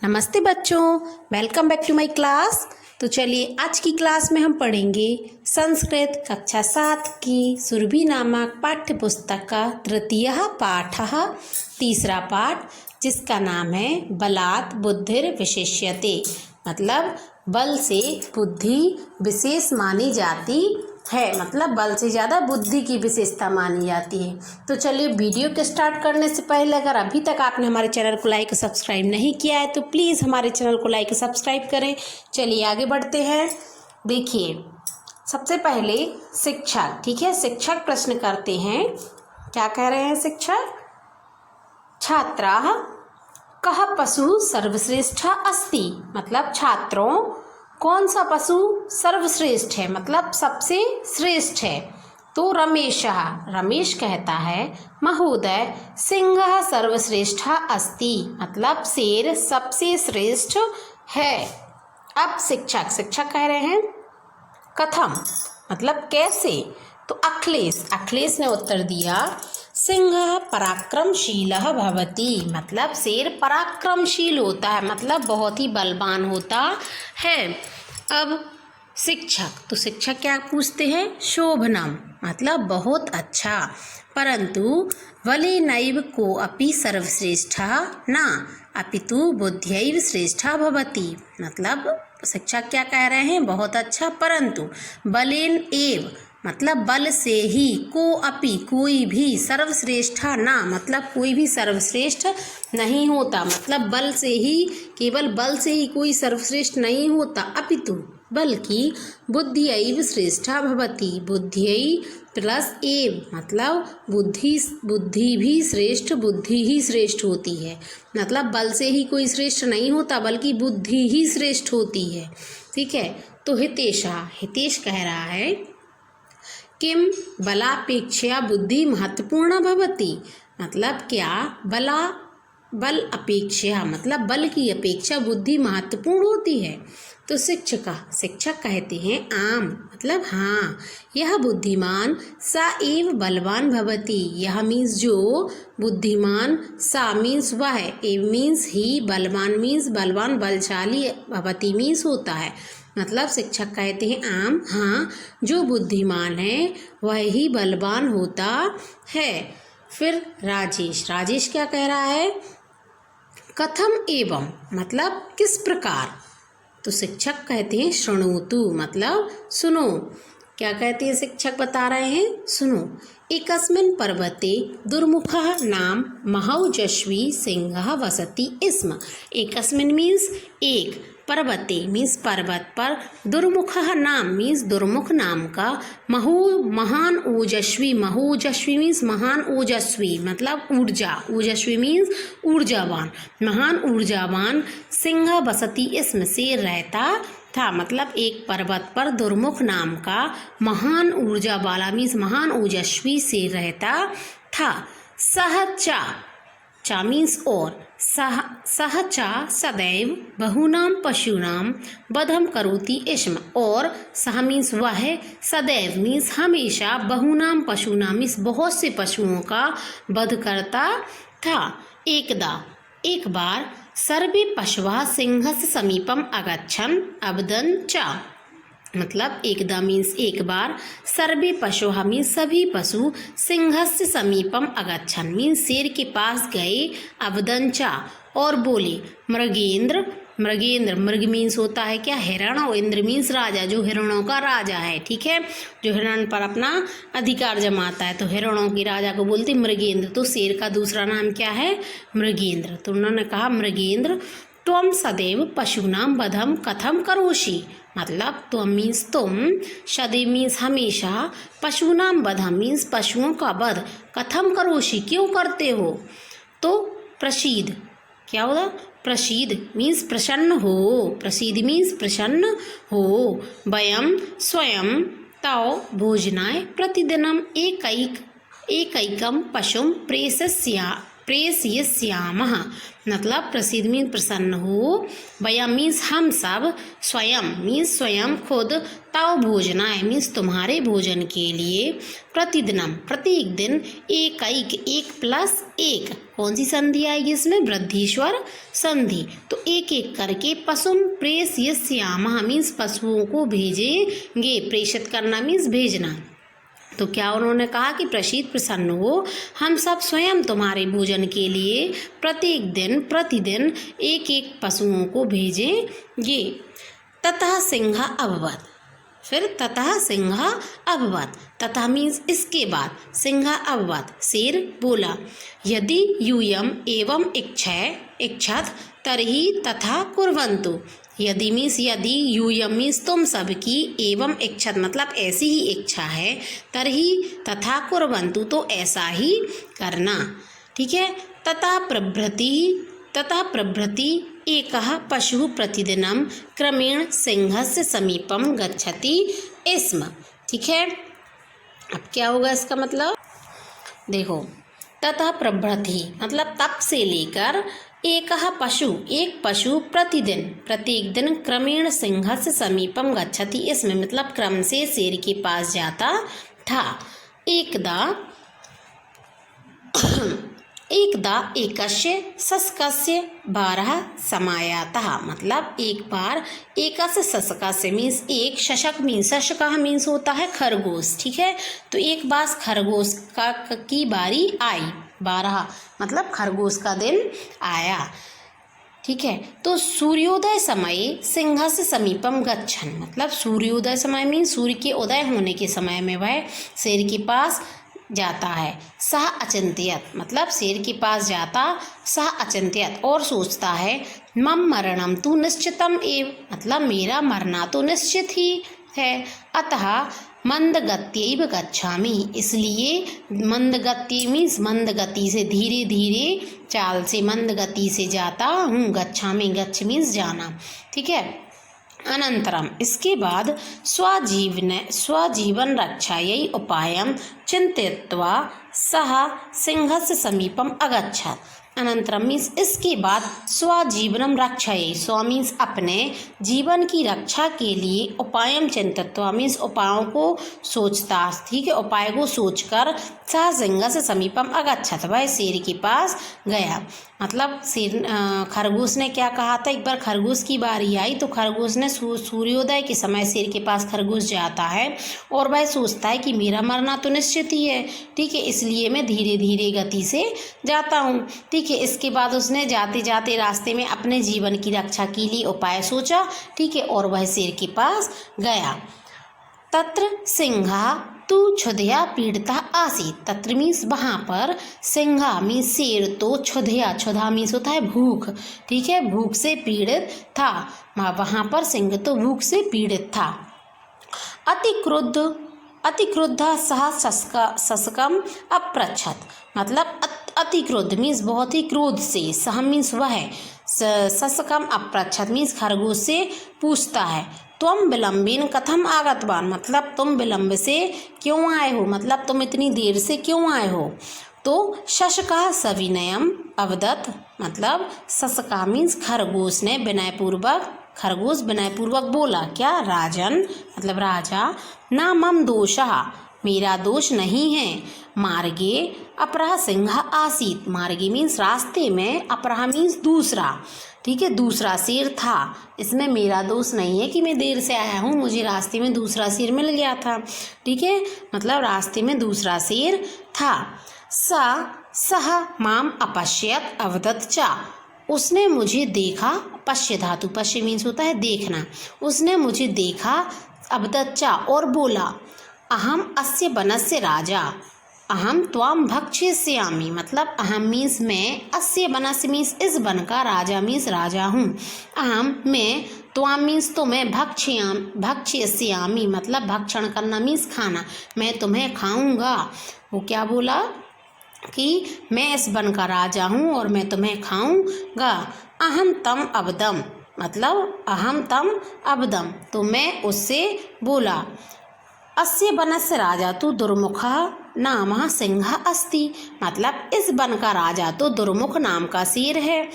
नमस्ते बच्चों, welcome back to my class. तो चलिए आज की क्लास में हम पढ़ेंगे संस्कृत कक्षा 7 की सुरभि नामक पाठ्य पुस्तक का तृतीयः पाठः, तीसरा पाठ, जिसका नाम है बलात् बुद्धिर विशिष्यते। मतलब बल से बुद्धि विशेष मानी जाती है, मतलब बल से ज़्यादा बुद्धि की विशेषता मानी जाती है। तो चलिए वीडियो के स्टार्ट करने से पहले अगर अभी तक आपने हमारे चैनल को लाइक सब्सक्राइब नहीं किया है तो प्लीज़ हमारे चैनल को लाइक सब्सक्राइब करें। चलिए आगे बढ़ते हैं। देखिए सबसे पहले शिक्षक, ठीक है, शिक्षक प्रश्न करते हैं। क्या कह रहे हैं शिक्षक? छात्राः कः पशु सर्वश्रेष्ठ अस्ति। मतलब छात्रों कौन सा पशु सर्वश्रेष्ठ है, मतलब सबसे श्रेष्ठ है। तो रमेश कहता है महोदय सिंहः सर्वश्रेष्ठ अस्ति, मतलब शेर सबसे श्रेष्ठ है। अब शिक्षक कह रहे हैं कथम, मतलब कैसे। तो अखिलेश ने उत्तर दिया सिंहः पराक्रमशीलः भवति, मतलब शेर पराक्रमशील होता है, मतलब बहुत ही बलवान होता है। अब शिक्षक क्या पूछते हैं? शोभनम, मतलब बहुत अच्छा। परंतु बलेनैव कोऽपि सर्वश्रेष्ठः न अपितु बुद्ध्यैव श्रेष्ठः भवति। मतलब शिक्षक क्या कह रहे हैं? बहुत अच्छा, परंतु बलेन एव, मतलब बल से ही, कोऽपि कोई भी, सर्वश्रेष्ठा ना, मतलब कोई भी सर्वश्रेष्ठ नहीं होता। मतलब बल से ही, केवल बल से ही कोई सर्वश्रेष्ठ नहीं होता, अपितु बल्कि बुद्धियैव श्रेष्ठा भवति। बुद्धियै प्लस एव, मतलब बुद्धि भी श्रेष्ठ, बुद्धि ही श्रेष्ठ होती है। मतलब बल से ही कोई श्रेष्ठ नहीं होता बल्कि बुद्धि ही श्रेष्ठ होती है। ठीक है। तो हितेश कह रहा है किम बलापेक्षया बुद्धि महत्वपूर्ण भवति। मतलब क्या बल अपेक्षा, मतलब बल की अपेक्षा बुद्धि महत्वपूर्ण होती है। तो शिक्षक कहते हैं आम, मतलब हाँ, यह बुद्धिमान सा एव बलवान भवति। यह मीन्स जो बुद्धिमान, सा मीन्स वह, एव मीन्स ही, बलवान मीन्स बलवान, बलशाली, भवति मीन्स होता है। मतलब शिक्षक कहते हैं आम, हाँ, जो बुद्धिमान है वह ही बलवान होता है। फिर राजेश क्या कह रहा है? कथम एवं, मतलब किस प्रकार। तो शिक्षक कहते हैं शृणोतु, मतलब सुनो। क्या कहते हैं शिक्षक? बता रहे हैं सुनो। एकस्मिन् पर्वते दुर्मुखः नाम महौजस्वी सिंहः वसति स्म। एकस्मिन् मीन्स एक, पर्वते मीन्स पर्वत पर, दुर्मुखः नाम मीन्स दुर्मुख नाम का, महान ओजस्वी, महोजस्वी मीन्स महान ओजस्वी, मतलब ऊर्जा, ओजस्वी मीन्स ऊर्जावान, महान ऊर्जावान, सिंह बसती इसमें शेर रहता था। मतलब एक पर्वत पर दुर्मुख नाम का महान ऊर्जा वाला मीन्स महान ओजस्वी शेर रहता था। चा मीन्स और, सह चा सदैव बहुनाम पशूनाम वधम करोति स्म। और सह मीन्स वह, सदैव मीन्स हमेशा, बहुनाम पशूनाम मीन्स बहुत से पशुओं का वध करता था। एक बार सर्वे पशवः सिंहस्य समीपम अगच्छन् अवदन् च। मतलब एकदा मीन्स एक बार, सर्वे पशुः मीन्स सभी पशु, सिंहस्य समीपम अगच्छन् मीन्स शेर के पास गए, अवदन् च और बोले, मृग मीन्स होता है क्या? हिरण, और इंद्र मीन्स राजा, जो हिरणों का राजा है। ठीक है, जो हिरण पर अपना अधिकार जमाता है, तो हिरणों के राजा को बोलते मृगेंद्र। तो शेर का दूसरा नाम क्या है? मृगेंद्र। तो उन्होंने कहा मृगेंद्र त्वं सदैव पशूनां वधम कथम करोषि। मतलब त्वं मीन्स तुम, सदैव मीन्स हमेशा, पशूनां वधम मीन्स पशुओं का वध, कथम करोषि क्यों करते हो। तो प्रसीद क्या होगा? प्रसीद मीन्स प्रसन्न हो, प्रसीद मीन्स प्रसन्न हो। वयम स्वयं तव भोजनाय प्रतिदिनम एकैकम पशुम प्रेषयिष्यामः मतलब प्रसिद्ध मीन्स प्रसन्न हो, वयम मीन्स हम सब, स्वयं मीन्स स्वयं खुद, तव भोजनाय मीन्स तुम्हारे भोजन के लिए, प्रतिदिनम प्रत्येक दिन, एक प्लस एक, कौन सी संधि आएगी इसमें, वृद्धिश्वर संधि, तो एक एक करके पशुम प्रेषयिष्यामः मीन्स पशुओं को भेजेंगे, प्रेषित करना मीन्स भेजना। तो क्या उन्होंने कहा कि प्रसिद्ध प्रसन्न हो, हम सब स्वयं तुम्हारे भोजन के लिए प्रत्येक दिन प्रतिदिन एक एक पशुओं को भेजेंगे। ततः सिंह अभवत, फिर ततः सिंह अभवत, ततः मीन्स इसके बाद, सिंह अभवत शेर बोला, यदि यूयम एवं इच्छत तर्हि तथा कुर्वन्तु, यदि मीन्स यदि, यूयम मीन्स तुम सबकी, एवं इच्छत मतलब ऐसी ही इच्छा है, तरही तथा कुर्वन्तु तो ऐसा ही करना, ठीक है। तथा प्रभृति एकः पशुः प्रतिदिनं क्रमेण सिंहस्य समीपम गच्छति स्म, ठीक है। अब क्या होगा इसका मतलब, देखो, तथा प्रभृति मतलब तब से लेकर, एक पशु प्रतिदिन प्रत्येक दिन, क्रमेण सिंहस्य समीपम गच्छति इसमें मतलब क्रम से शेर के पास जाता था। एकदा एकस्य शशकस्य 12 समायातः मतलब एक बार, एकस्य शशकस्य मीन्स एक, शशक मीन्स, शशकः मीन्स होता है खरगोश, ठीक है। तो एक बार खरगोश की बारी आई, 12 मतलब खरगोश का दिन आया, ठीक है। तो सूर्योदय समय सिंहस्य समीपम गच्छन मतलब सूर्योदय समय मीन्स सूर्य के उदय होने के समय में वह शेर के पास जाता है। सह अचिंत्यत मतलब शेर के पास जाता, सह अचिंत्यत और सोचता है, मम मरणम तु निश्चितम एव मतलब मेरा मरना तो निश्चित ही है, अतः मंदगत्यैव गच्छामि इसलिए, मंदगति मीन्स मंद गति से, धीरे धीरे चाल से, मंद गति से जाता हूँ, गच्छामि गच्छ मीन्स जाना, ठीक है। अनंतरम इसके बाद स्वजीवन रक्षायै उपायं चिन्तयित्वा सः सिंहस्य समीपम अगच्छत्। अनंतरम मीन्स इसके बाद स्वजीवनम रक्षायै, स्व मीन्स अपने, जीवन की रक्षा के लिए, उपायम चिन्तयित्वा मीन्स उपायों को सोचता, ठीक है, उपाय को सोचकर, सह सिंह से समीपम अगच्छत वह शेर के पास गया। मतलब शेर खरगोश ने क्या कहा था, एक बार खरगोश की बारी आई तो खरगोश ने सूर्योदय के समय शेर के पास खरगोश जाता है और वह सोचता है कि मेरा मरना तो निश्चित ही है, ठीक है, इसलिए मैं धीरे धीरे गति से जाता हूँ, ठीक है। इसके बाद उसने जाते जाते रास्ते में अपने जीवन की रक्षा के लिए उपाय सोचा, ठीक है, और वह शेर के पास गया। तत्र सिंहा तू क्षुधया पीड़िता आसीत, तत्र मीन्स वहाँ पर, सिंहा मीन्स शेर तो क्षुधया, क्षुधा मीन्स होता है भूख, ठीक है, भूख से पीड़ित था, वहाँ पर सिंह तो भूख से पीड़ित था। अति क्रुद्ध सह शशकम अपृच्छत मतलब अति क्रोध मीन्स बहुत ही क्रोध से, सह मीन्स वह, शशकम अपृच्छत मीन्स खरगोश से पूछता है, तुम विलंबेन कथम आगतवान मतलब तुम विलंब से क्यों आए हो, मतलब तुम इतनी देर से क्यों आए हो। तो शशका सविनयम अवदत मतलब शशका मीन्स खरगोश ने विनयपूर्वक, खरगोश विनयपूर्वक बोला, क्या, राजन मतलब राजा, ना मम दोषः मेरा दोष नहीं है, मार्गे अपरः सिंह आसीत, मार्गे मीन्स रास्ते में, अपरः मीन्स दूसरा, ठीक है, दूसरा शेर था, इसमें मेरा दोष नहीं है कि मैं देर से आया हूँ, मुझे रास्ते में दूसरा शेर मिल गया था, ठीक है, मतलब रास्ते में दूसरा शेर था। सह माम अपश्यत अवदत चा उसने मुझे देखा, पश्य धातु, पश्य मीन्स होता है देखना, उसने मुझे देखा, अवदत चा और बोला, अहम अस्य वनस्य राजा, अहम त्वाम भक्षयिष्यामि मतलब अहम मीन्स मैं, अस्य वनस्य मीन्स इस वन का, राजा मीन्स राजा हूँ, अहम मैं, त्वाम मीन्स तो मैं, भक्षयिष्यामि मतलब भक्षण करना मीन्स खाना, मैं तुम्हें खाऊंगा। वो क्या बोला कि मैं इस वन का राजा हूँ और मैं तुम्हें खाऊंगा। अहम तम अबदम मतलब अहम तम अबदम तो मैं उससे बोला, अस्य वनस्य राजा तू दुर्मुखः नामः सिंह अस्ति, मतलब इस वन का राजा तो दुर्मुख नाम का शेर है।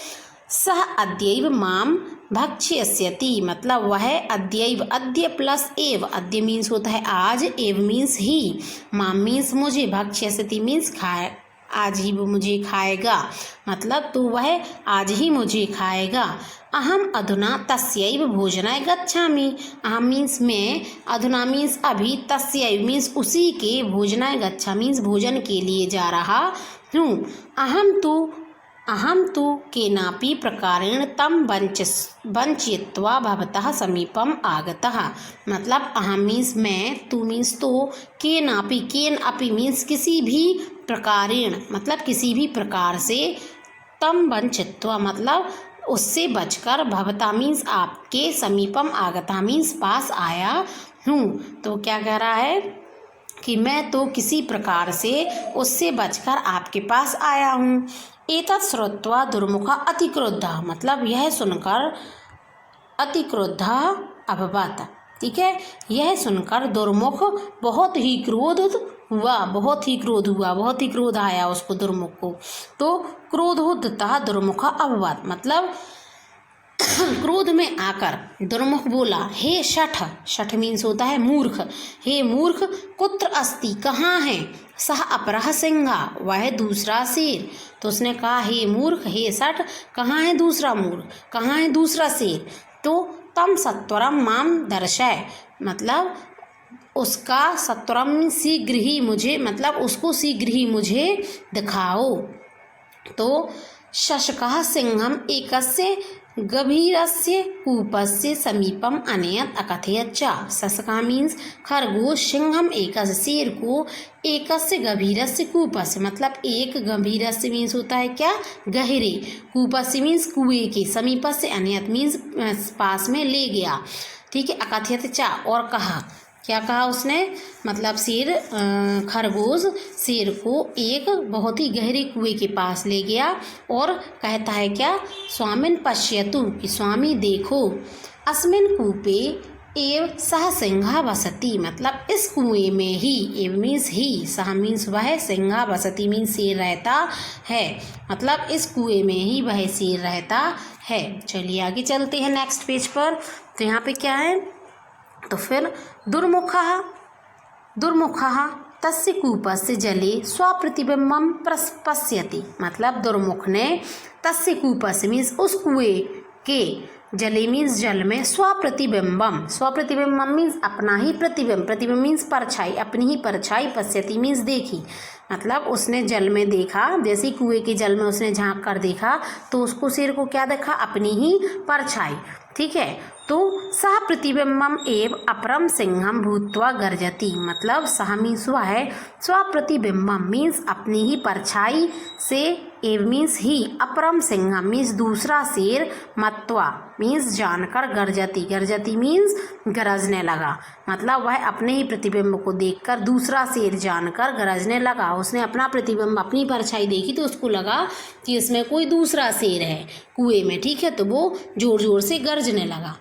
सह अद्यैव माम भक्ष्यस्यति, मतलब वह अद्यैव, अद्य प्लस एव, अद्य मीन्स होता है आज, एव मीन्स ही, माम मीन्स मुझे, भक्ष्यस्यति मीन्स खाए, आज ही वो मुझे खाएगा, मतलब तो वह आज ही मुझे खाएगा। अहम अधुना तस्यैव भोजनाय गच्छामि, अहम मीन्स मैं, अधुना मीन्स अभी, तस्यैव मीन्स उसी के, भोजनाय गच्छामि मीन्स भोजन के लिए जा रहा हूँ। अहम तु केनापि प्रकारेण तम वंचयित्वा भवतः समीपम आगतः, मतलब अहम मीन्स मैं, तू मीन्स तो, केनापि, केन अपि मीन्स किसी भी प्रकारेण, मतलब किसी भी प्रकार से, तम वंचित्वा मतलब उससे बचकर, भवता मीन्स आपके, समीपम आगता मीन्स पास आया हूँ। तो क्या कह रहा है कि मैं तो किसी प्रकार से उससे बचकर आपके पास आया हूँ। एतत् श्रुत्वा दुर्मुखः अतिक्रुद्धः, मतलब यह सुनकर अतिक्रुद्धः अभवत्, ठीक है, यह सुनकर दुर्मुख बहुत ही क्रोधित हुआ, बहुत ही क्रोध हुआ, बहुत ही क्रोध आया उसको, दुर्मुख को। तो क्रोधोद्धतः दुर्मुखः अभवत्, मतलब क्रोध में आकर दुर्मुख बोला, हे शठ, शठ मीन्स होता है मूर्ख, हे मूर्ख, कुत्र अस्ति, कहाँ है, सह अपरः सिंहा, वह दूसरा शेर। तो उसने कहा, हे मूर्ख, हे शठ, कहाँ है दूसरा मूर्ख, कहाँ है दूसरा शेर। तो तम सत्वरम माम दर्शय, मतलब उसका, सत्वरम शीघ्र ही मुझे, मतलब उसको शीघ्र ही मुझे दिखाओ। तो शशकः सिंहम एकस्य गभीरस्य कूपस्य समीपम अनयत अकथयत च, शशका मीन्स खरगोश, सिंहम एकस्य शेर को, एकस्य गभीरस्य कूपस्य, मतलब एक, गंभीरस्य मीन्स होता है क्या, गहरे, कूपस्य मीन्स कुएं के, समीपस्य अनयत मीन्स पास में ले गया, ठीक है, अकथयत च और कहा, क्या कहा उसने, मतलब शेर, खरगोश शेर को एक बहुत ही गहरे कुएं के पास ले गया और कहता है क्या, स्वामिन पश्यतु, कि स्वामी देखो, अस्मिन कूपे एव सह सिंहा वसति, मतलब इस कुएं में ही, एव मीन्स ही, सह मीन्स वह, सिंहा वसति मीन्स शेर रहता है, मतलब इस कुएं में ही वह शेर रहता है। चलिए आगे चलते हैं नेक्स्ट पेज पर। तो यहाँ पे क्या है, तो फिर दुर्मुखः तस्य कूपस्य जले स्वप्रतिबिंबम पश्यति, मतलब दुर्मुख ने तस्य कूपस्य मीन्स उस कुएं के, जले मीन्स जल में, स्वप्रतिबिंबम, स्वप्रतिबिंबम मीन्स अपना ही प्रतिबिंब, प्रतिबिंब मीन्स परछाई, अपनी ही परछाई, पश्यति मीन्स देखी, मतलब उसने जल में देखा, जैसे कुएं के जल में उसने झांक कर देखा तो उसको शेर को क्या देखा, अपनी ही परछाई, ठीक है। तो सह प्रतिबिंबम एव अपरम सिंहम भूत्वा गर्जति, मतलब सह मीन्स हुआ है, स्वप्रतिबिंबम मीन्स अपनी ही परछाई से, एव मीन्स ही, अपरम सिंहम मीन्स दूसरा शेर, मत्वा मीन्स जानकर, गर्जति, गर्जति मीन्स गरजने लगा, मतलब वह अपने ही प्रतिबिंब को देखकर दूसरा शेर जानकर गरजने लगा। उसने अपना प्रतिबिंब, अपनी परछाई देखी तो उसको लगा कि इसमें कोई दूसरा शेर है कुएं में, ठीक है, तो वो जोर जोर से गरजने लगा।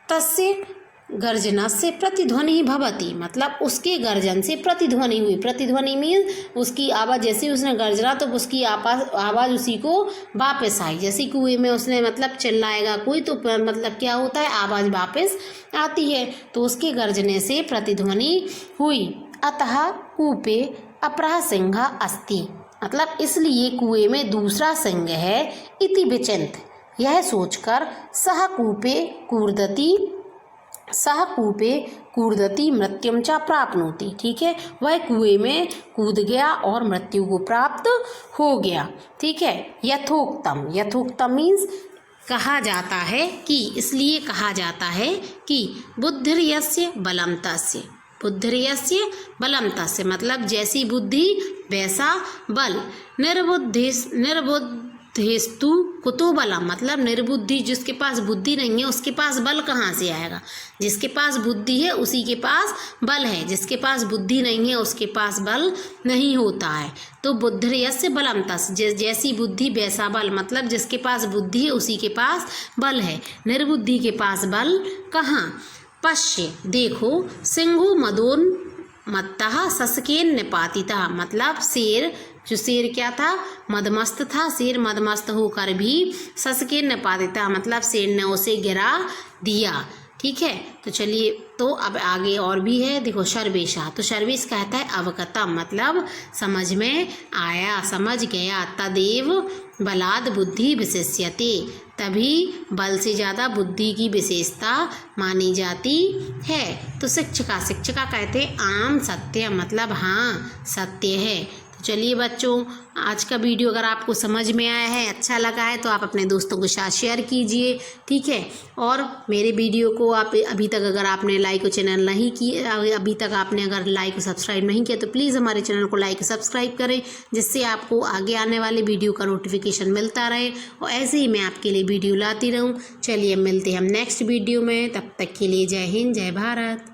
तस्य गर्जनस्य प्रतिध्वनि भवति, मतलब उसके गर्जन से प्रतिध्वनि हुई, प्रतिध्वनि मीन्स उसकी आवाज़, जैसे उसने गर्जना तो उसकी आवाज़ उसी को वापस आई, जैसे कुएं में उसने मतलब चिल्लाएगा कोई तो मतलब क्या होता है, आवाज़ वापस आती है, तो उसके गर्जने से प्रतिध्वनि हुई। अतः कूपे अपरः सिंह अस्ति, मतलब इसलिए कुएं में दूसरा सिंह है, इति विचिन्त्य, यह सोचकर सह कूपे कूर्दति मृत्युम च प्राप्नोति, ठीक है, वह कुएं में कूद गया और मृत्यु को प्राप्त हो गया, ठीक है। यथोक्तम, यथोक्तम मीन्स कहा जाता है कि, इसलिए कहा जाता है कि बुद्धिर्यस्य बलम तस्य, बुद्धिर्यस्य बलम तस्य, मतलब जैसी बुद्धि वैसा बल, निर्बुद्धिस्तु कुतो बलम, मतलब निर्बुद्धि, जिसके पास बुद्धि नहीं है उसके पास बल कहाँ से आएगा, जिसके पास बुद्धि है उसी के पास बल है, जिसके पास बुद्धि नहीं है उसके पास बल नहीं होता है। तो बुद्धिर्यस्य बलम तस्य, जैसी बुद्धि वैसा बल, मतलब जिसके पास बुद्धि है उसी के पास बल है, निर्बुद्धि के पास बल कहाँ। पश्य देखो, सिंहो मत्तः ससकेन निपातितः, मतलब शेर, जो शेर क्या था, मदमस्त था, शेर मदमस्त होकर भी ससकेन निपातितः मतलब शेर ने उसे गिरा दिया। ठीक है, तो चलिए, तो अब आगे और भी है, देखो सर्वेशा, तो सर्वेश कहता है अवगतम मतलब समझ में आया, समझ गया। तदेव बलाद बुद्धि विशिष्यते, तभी बल से ज़्यादा बुद्धि की विशेषता मानी जाती है। तो शिक्षिका, शिक्षिका कहते हैं आम सत्य मतलब हाँ सत्य है। तो चलिए बच्चों, आज का वीडियो अगर आपको समझ में आया है, अच्छा लगा है, तो आप अपने दोस्तों के साथ शेयर कीजिए। ठीक है, और मेरे वीडियो को आप अभी तक अगर आपने लाइक और चैनल नहीं किया, अभी तक आपने अगर लाइक और सब्सक्राइब नहीं किया, तो प्लीज़ हमारे चैनल को लाइक और सब्सक्राइब करें, जिससे आपको आगे आने वाले वीडियो का नोटिफिकेशन मिलता रहे और ऐसे ही मैं आपके लिए वीडियो लाती रहूँ। चलिए मिलते हैं हम नेक्स्ट वीडियो में, तब तक के लिए जय हिंद, जय भारत।